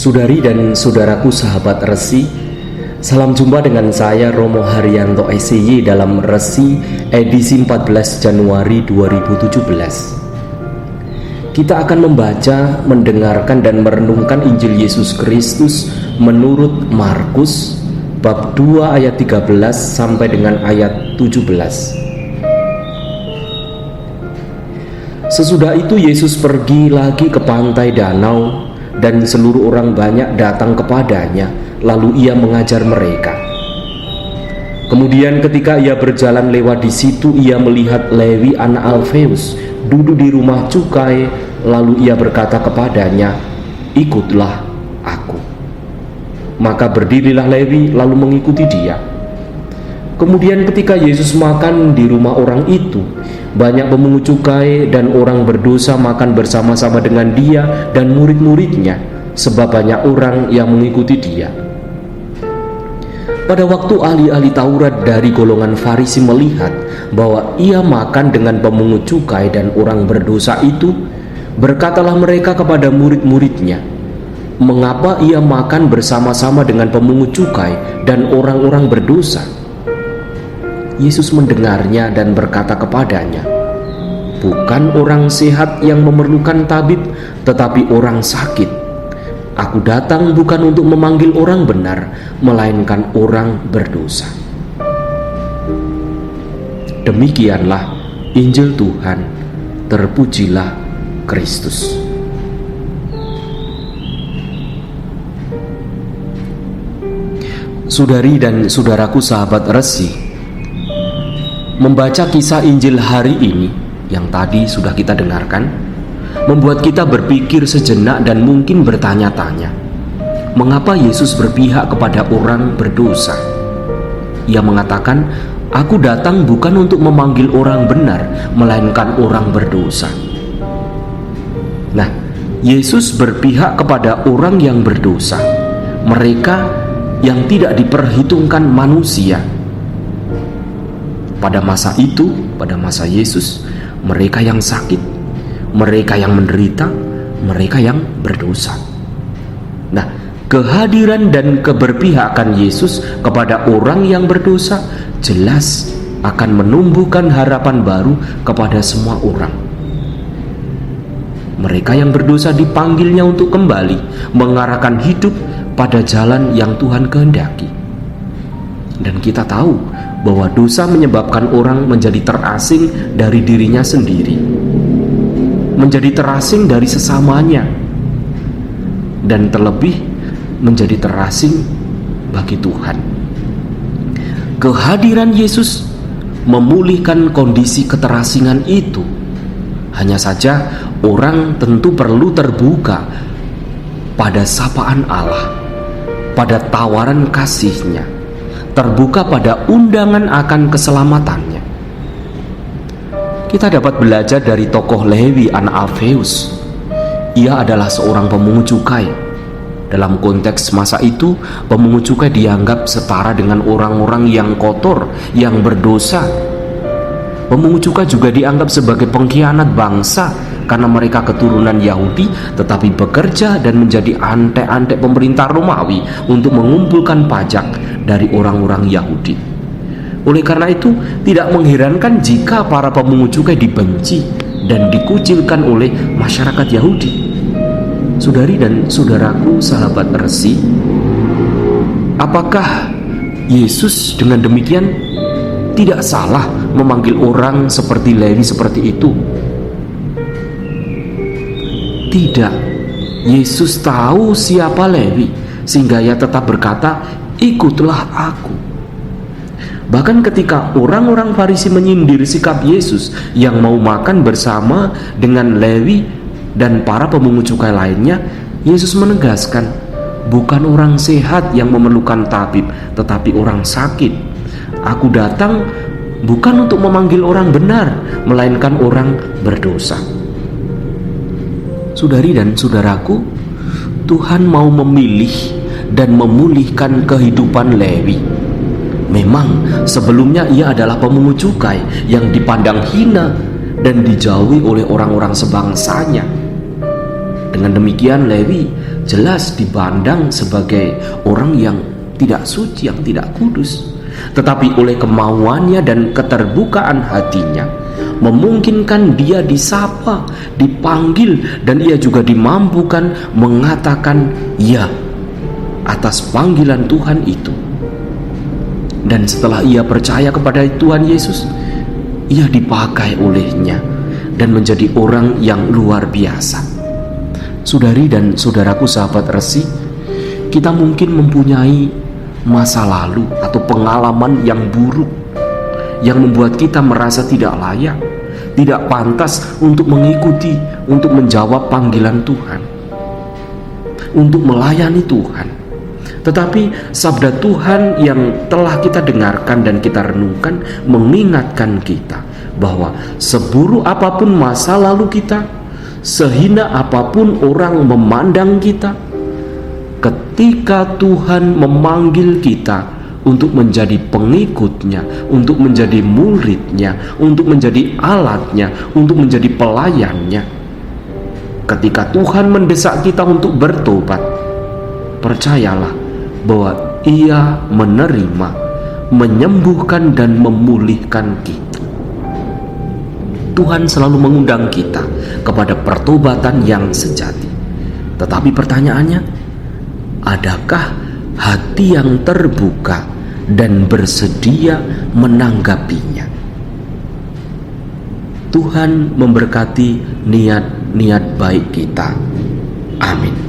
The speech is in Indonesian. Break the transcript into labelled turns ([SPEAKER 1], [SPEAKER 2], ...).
[SPEAKER 1] Saudari dan saudaraku sahabat Resi, salam jumpa dengan saya Romo Haryanto SY dalam Resi edisi 14 Januari 2017. Kita akan membaca, mendengarkan dan merenungkan Injil Yesus Kristus menurut Markus bab 2 ayat 13 sampai dengan ayat 17. Sesudah itu Yesus pergi lagi ke pantai danau, dan seluruh orang banyak datang kepadanya, lalu ia mengajar mereka. Kemudian ketika ia berjalan lewat di situ, ia melihat Lewi anak Alfeus duduk di rumah cukai, lalu ia berkata kepadanya, "Ikutlah aku." Maka berdirilah Lewi lalu mengikuti dia. Kemudian ketika Yesus makan di rumah orang itu, banyak pemungut cukai dan orang berdosa makan bersama-sama dengan dia dan murid-muridnya, sebab banyak orang yang mengikuti dia. Pada waktu ahli-ahli Taurat dari golongan Farisi melihat bahwa ia makan dengan pemungut cukai dan orang berdosa itu, berkatalah mereka kepada murid-muridnya, "Mengapa ia makan bersama-sama dengan pemungut cukai dan orang-orang berdosa?" Yesus mendengarnya dan berkata kepadanya, "Bukan orang sehat yang memerlukan tabib, tetapi orang sakit. Aku datang bukan untuk memanggil orang benar, melainkan orang berdosa." Demikianlah Injil Tuhan. Terpujilah Kristus. Saudari dan saudaraku sahabat Resi, membaca kisah Injil hari ini yang tadi sudah kita dengarkan membuat kita berpikir sejenak dan mungkin bertanya-tanya, mengapa Yesus berpihak kepada orang berdosa? Ia mengatakan, "Aku datang bukan untuk memanggil orang benar, melainkan orang berdosa." Nah, Yesus berpihak kepada orang yang berdosa, mereka yang tidak diperhitungkan manusia. Pada masa itu, pada masa Yesus, mereka yang sakit, mereka yang menderita, mereka yang berdosa. Nah, kehadiran dan keberpihakan Yesus kepada orang yang berdosa jelas akan menumbuhkan harapan baru kepada semua orang. Mereka yang berdosa dipanggilnya untuk kembali mengarahkan hidup pada jalan yang Tuhan kehendaki. Dan kita tahu bahwa dosa menyebabkan orang menjadi terasing dari dirinya sendiri, menjadi terasing dari sesamanya, dan terlebih menjadi terasing bagi Tuhan. Kehadiran Yesus memulihkan kondisi keterasingan itu. Hanya saja orang tentu perlu terbuka pada sapaan Allah, pada tawaran kasih-Nya, terbuka pada undangan akan keselamatannya. Kita dapat belajar dari tokoh Lewi anak Alfeus. Ia adalah seorang pemungut cukai. Dalam konteks masa itu, pemungut cukai dianggap setara dengan orang-orang yang kotor, yang berdosa. Pemungut cukai juga dianggap sebagai pengkhianat bangsa karena mereka keturunan Yahudi tetapi bekerja dan menjadi antek-antek pemerintah Romawi untuk mengumpulkan pajak dari orang-orang Yahudi. Oleh karena itu, tidak mengherankan jika para pemungut cukai dibenci dan dikucilkan oleh masyarakat Yahudi. Saudari dan saudaraku sahabat Resi, apakah Yesus dengan demikian tidak salah memanggil orang seperti Lewi seperti itu? Tidak. Yesus tahu siapa Lewi, sehingga ia tetap berkata, "Ikutlah aku." Bahkan ketika orang-orang Farisi menyindir sikap Yesus yang mau makan bersama dengan Lewi dan para pemungut cukai lainnya, Yesus menegaskan, "Bukan orang sehat yang memerlukan tabib, tetapi orang sakit. Aku datang bukan untuk memanggil orang benar, melainkan orang berdosa." Saudari dan saudaraku, Tuhan mau memilih dan memulihkan kehidupan Lewi. Memang sebelumnya ia adalah pemungut cukai yang dipandang hina dan dijauhi oleh orang-orang sebangsanya. Dengan demikian Lewi jelas dipandang sebagai orang yang tidak suci, yang tidak kudus. Tetapi oleh kemauannya dan keterbukaan hatinya, memungkinkan dia disapa, dipanggil, dan ia juga dimampukan mengatakan ya atas panggilan Tuhan itu. Dan setelah ia percaya kepada Tuhan Yesus, ia dipakai olehnya dan menjadi orang yang luar biasa. Saudari dan saudaraku sahabat Resi, kita mungkin mempunyai masa lalu atau pengalaman yang buruk yang membuat kita merasa tidak layak, tidak pantas untuk mengikuti, untuk menjawab panggilan Tuhan, untuk melayani Tuhan. Tetapi sabda Tuhan yang telah kita dengarkan dan kita renungkan mengingatkan kita bahwa seburuk apapun masa lalu kita, sehina apapun orang memandang kita, ketika Tuhan memanggil kita untuk menjadi pengikutnya, untuk menjadi muridnya, untuk menjadi alatnya, untuk menjadi pelayannya, ketika Tuhan mendesak kita untuk bertobat, percayalah bahwa Ia menerima, menyembuhkan dan memulihkan kita. Tuhan selalu mengundang kita kepada pertobatan yang sejati. Tetapi pertanyaannya, adakah hati yang terbuka dan bersedia menanggapinya? Tuhan memberkati niat-niat baik kita. Amin.